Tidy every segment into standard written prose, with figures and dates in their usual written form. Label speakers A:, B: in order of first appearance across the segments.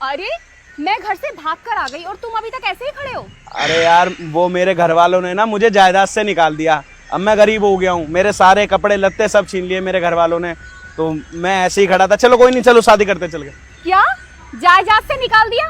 A: अरे मैं घर से भाग कर आ गई और तुम अभी तक ऐसे ही खड़े हो।
B: अरे यार वो मेरे घर वालों ने ना मुझे जायदाद से निकाल दिया। अब मैं गरीब हो गया हूँ, मेरे सारे कपड़े लत्ते सब छीन लिए मेरे घर वालों ने। तो मैं ऐसे ही खड़ा था। चलो कोई नहीं, चलो शादी करते चल के।
A: क्या जायदाद से निकाल दिया?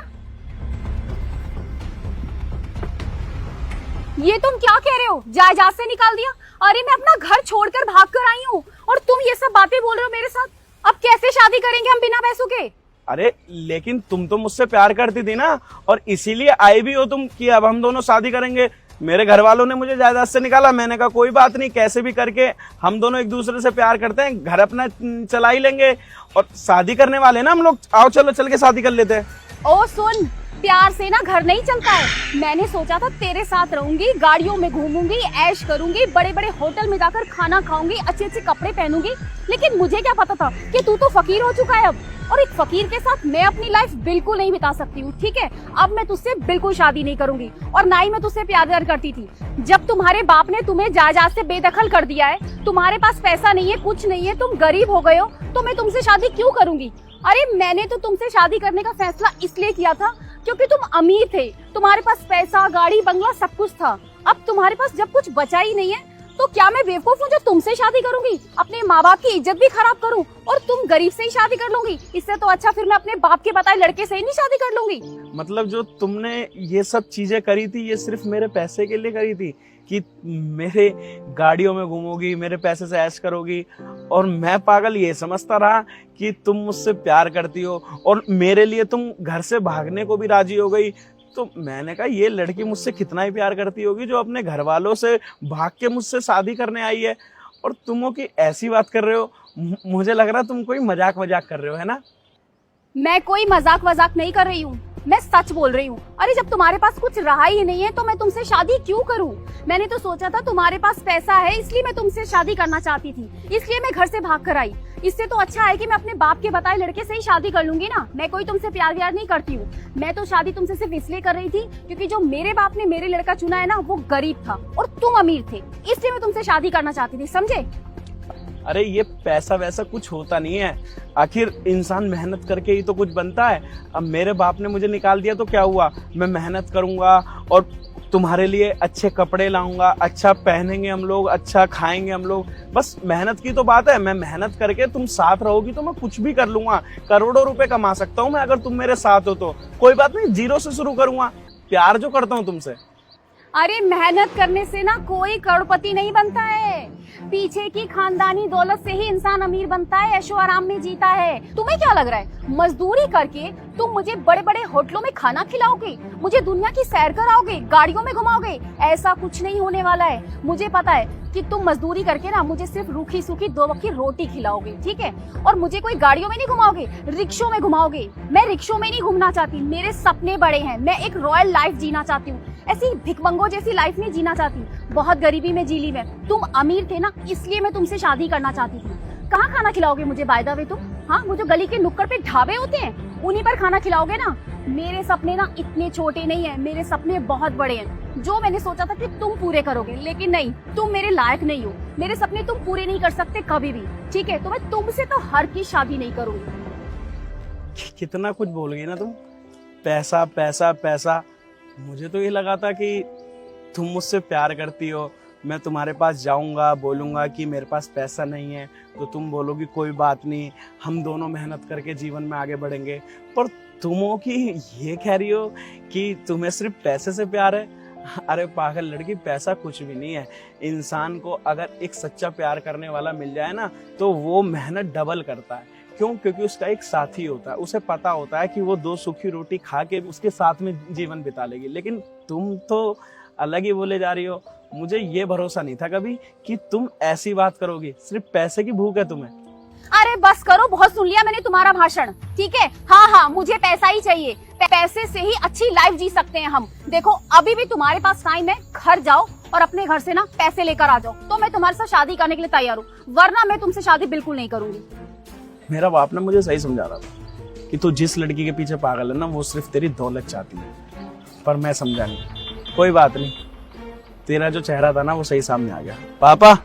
A: ये तुम क्या कह रहे हो? जायदाद से निकाल दिया? अरे मैं अपना घर छोड़कर भाग कर आई हूँ और तुम ये सब बातें बोल रहे हो मेरे साथ। अब कैसे शादी करेंगे हम बिना पैसों के?
B: अरे लेकिन तुम तो मुझसे प्यार करती थी ना, और इसीलिए आई भी हो तुम कि अब हम दोनों शादी करेंगे। मेरे घर वालों ने मुझे जायदाद से निकाला, मैंने कहा कोई बात नहीं, कैसे भी करके हम दोनों एक दूसरे से प्यार करते हैं, घर अपना चला ही लेंगे और शादी करने वाले ना हम लोग। आओ चलो चल के शादी कर लेते हैं।
A: ओ सुन, प्यार से ना घर नहीं चलता है। मैंने सोचा था तेरे साथ रहूंगी, गाड़ियों में घूमूंगी, ऐश करूंगी, बड़े बड़े होटल में जाकर खाना खाऊंगी, अच्छे अच्छे कपड़े पहनूंगी। लेकिन मुझे क्या पता था कि तू तो फकीर हो चुका है अब, और एक फकीर के साथ मैं अपनी लाइफ बिल्कुल नहीं बिता सकती हूँ। ठीक है, अब मैं तुझसे बिल्कुल शादी नहीं करूंगी और ना ही मैं तुझसे प्यार करती थी। जब तुम्हारे बाप ने तुम्हें जायदाद से बेदखल कर दिया है, तुम्हारे पास पैसा नहीं है, कुछ नहीं है, तुम गरीब हो गए हो, तो मैं तुमसे शादी क्यों करूंगी? अरे मैंने तो तुमसे शादी करने का फैसला इसलिए किया था क्योंकि तुम अमीर थे, तुम्हारे पास पैसा, गाड़ी, बंगला सब कुछ था। अब तुम्हारे पास जब कुछ बचा ही नहीं है, तो क्या मैं बेवकूफ हूँ जो तुमसे शादी करूंगी? अपने माँ बाप की इज्जत भी खराब करूँ और तुम गरीब से ही शादी कर लूंगी? इससे तो अच्छा फिर मैं अपने बाप के बताए लड़के से ही नहीं शादी कर लूंगी।
B: मतलब जो तुमने ये सब चीजें करी थी, ये सिर्फ मेरे पैसे के लिए करी थी कि मेरे गाड़ियों में घूमोगी, मेरे पैसे से ऐश करोगी, और मैं पागल ये समझता रहा कि तुम मुझसे प्यार करती हो और मेरे लिए तुम घर से भागने को भी राजी हो गई। तो मैंने कहा ये लड़की मुझसे कितना ही प्यार करती होगी जो अपने घर वालों से भाग के मुझसे शादी करने आई है, और तुम हो कि ऐसी बात कर रहे हो। मुझे लग रहा तुम कोई मजाक कर रहे हो, है ना?
A: मैं कोई मजाक नहीं कर रही हूँ, मैं सच बोल रही हूँ। अरे जब तुम्हारे पास कुछ रहा ही नहीं है तो मैं तुमसे शादी क्यों करूँ? मैंने तो सोचा था तुम्हारे पास पैसा है इसलिए मैं तुमसे शादी करना चाहती थी, इसलिए मैं घर से भाग कर आई। इससे तो अच्छा है कि मैं अपने बाप के बताए लड़के से ही शादी कर लूंगी ना। मैं कोई तुमसे प्यार व्यार नहीं करती हूँ। मैं तो शादी तुमसे सिर्फ इसलिए कर रही थी क्योंकि जो मेरे बाप ने मेरे लड़का चुना है ना, वो गरीब था और तुम अमीर थे, इसलिए मैं तुमसे शादी करना चाहती थी, समझे?
B: अरे ये पैसा वैसा कुछ होता नहीं है, आखिर इंसान मेहनत करके ही तो कुछ बनता है। अब मेरे बाप ने मुझे निकाल दिया तो क्या हुआ, मैं मेहनत करूंगा और तुम्हारे लिए अच्छे कपड़े लाऊंगा, अच्छा पहनेंगे हम लोग, अच्छा खाएंगे हम लोग। बस मेहनत की तो बात है, मैं मेहनत करके तुम साथ रहोगी तो मैं कुछ भी कर लूंगा, करोड़ों रुपए कमा सकता हूँ मैं अगर तुम मेरे साथ हो तो। कोई बात नहीं, जीरो से शुरू करूंगा, प्यार जो करता हूँ तुमसे।
A: अरे मेहनत करने से ना कोई करोड़पति नहीं बनता है, पीछे की खानदानी दौलत से ही इंसान अमीर बनता है, ऐशो आराम में जीता है। तुम्हें क्या लग रहा है मजदूरी करके तुम मुझे बड़े बड़े होटलों में खाना खिलाओगे, मुझे दुनिया की सैर कराओगे, गाड़ियों में घुमाओगे? ऐसा कुछ नहीं होने वाला है। मुझे पता है कि तुम मजदूरी करके ना मुझे सिर्फ रूखी सूखी 2 वक्त की रोटी खिलाओगे, ठीक है? और मुझे कोई गाड़ियों में नहीं घुमाओगे, रिक्शों में घुमाओगे। मैं रिक्शों में नहीं घूमना चाहती, मेरे सपने बड़े हैं, मैं एक रॉयल लाइफ जीना चाहती हूँ, ऐसी भिखमंगों जैसी लाइफ नहीं जीना चाहती। बहुत गरीबी में जी ली मैं, तुम अमीर थे ना इसलिए मैं तुमसे शादी करना चाहती थी। कहाँ खाना खिलाओगे मुझे बाय द वे तुम? हाँ, वो जो गली के नुक्कड़ पे ढाबे होते हैं उन्हीं पर खाना खिलाओगे ना? मेरे सपने ना इतने छोटे नहीं है, मेरे सपने बहुत बड़े हैं। जो मैंने सोचा था कि तुम पूरे करोगे, लेकिन नहीं, तुम मेरे लायक नहीं हो, मेरे सपने तुम पूरे नहीं कर सकते कभी भी, ठीक है? तो मैं तुमसे तो हर की शादी नहीं करूंगी।
B: कितना कुछ बोल गई ना तुम, पैसा पैसा पैसा। मुझे तो ये लगा था कि तुम मुझसे प्यार करती हो, मैं तुम्हारे पास जाऊंगा, बोलूंगा कि मेरे पास पैसा नहीं है, तो तुम बोलोगी कोई बात नहीं, हम दोनों मेहनत करके जीवन में आगे बढ़ेंगे। पर तुम हो कि ये कह रही हो कि तुम्हें सिर्फ पैसे से प्यार है। अरे पागल लड़की, पैसा कुछ भी नहीं है। इंसान को अगर एक सच्चा प्यार करने वाला मिल जाए ना, तो वो मेहनत डबल करता है। क्यों? क्योंकि उसका एक साथी होता है, उसे पता होता है कि वो 2 सूखी रोटी खा के उसके साथ में जीवन बिता लेगी। लेकिन तुम तो अलग ही बोले जा रही हो। मुझे ये भरोसा नहीं था कभी कि तुम ऐसी बात करोगी, सिर्फ पैसे की भूख है तुम्हें।
A: अरे बस करो, बहुत सुन लिया मैंने तुम्हारा भाषण, ठीक है? हाँ, मुझे पैसा ही चाहिए, पैसे से ही अच्छी लाइफ जी सकते हैं हम। देखो अभी भी तुम्हारे पास टाइम है, घर जाओ और अपने घर से ना पैसे लेकर आ जाओ, तो मैं तुम्हारे साथ शादी करने के लिए तैयार हूँ, वरना मैं तुमसे शादी बिल्कुल नहीं करूंगी।
B: मेरा बाप ने मुझे सही समझा रहा था कि तू जिस लड़की के पीछे पागल है ना, वो सिर्फ तेरी दौलत चाहती है, पर मैं समझा नहीं। कोई बात नहीं, तेरा जो चेहरा था ना वो सही सामने आ गया। पापा,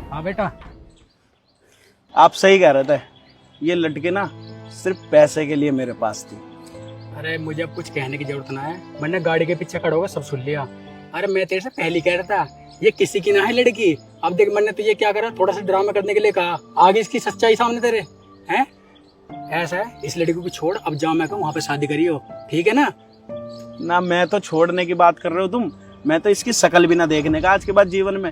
C: हाँ बेटा।
B: आप सही कह रहे थे, ये लड़की ना सिर्फ पैसे के लिए मेरे पास थी।
C: अरे मुझे अब कुछ कहने की जरूरत ना है, मैंने गाड़ी के पीछे खड़ा होकर सब सुन लिया। अरे मैं तेरे से पहले कह रहा था ये किसी की ना है लड़की। अब देख मैंने तुझे क्या करा, थोड़ा सा ड्रामा करने के लिए कहा, आगे इसकी सच्चाई सामने तेरे हैं। ऐसा है, इस लड़की को छोड़, अब जाओ मैं कहूँ वहाँ पे शादी करियो, ठीक है ना?
B: ना मैं तो छोड़ने की बात कर रहे हो तुम, मैं तो इसकी शक्ल भी ना देखने का आज के बाद जीवन में।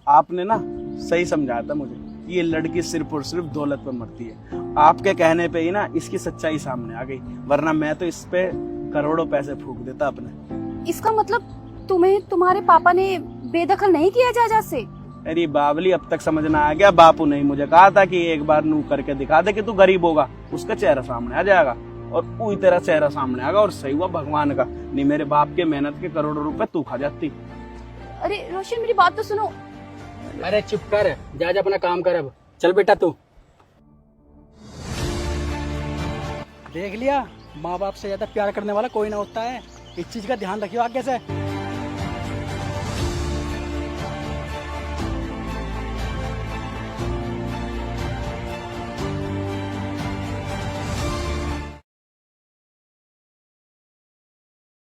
B: आपने ना सही समझाया था मुझे कि ये लड़की सिर्फ और सिर्फ दौलत पे मरती है। आपके कहने पे ही ना इसकी सच्चाई सामने आ गई, वरना मैं तो इस पे करोड़ों पैसे फूंक देता अपने।
A: इसका मतलब तुम्हें तुम्हारे पापा ने बेदखल नहीं किया जायदाद से?
B: अरे बावली, अब तक समझना आ गया। बापू ने मुझे कहा था कि एक बार नू करके दिखा दे कि तू गरीब होगा, उसका चेहरा सामने आ जाएगा, और वही तेरा चेहरा सामने आएगा। और सही हुआ भगवान का, नहीं मेरे बाप के मेहनत के करोड़ों रुपए तू खा जाती।
A: अरे रोशन मेरी बात तो सुनो।
C: अरे चुप कर, जा जा अपना काम कर, अब चल बेटा तू। देख लिया, माँ बाप से ज्यादा प्यार करने वाला कोई ना होता है। इस चीज का ध्यान रखियो आगे से।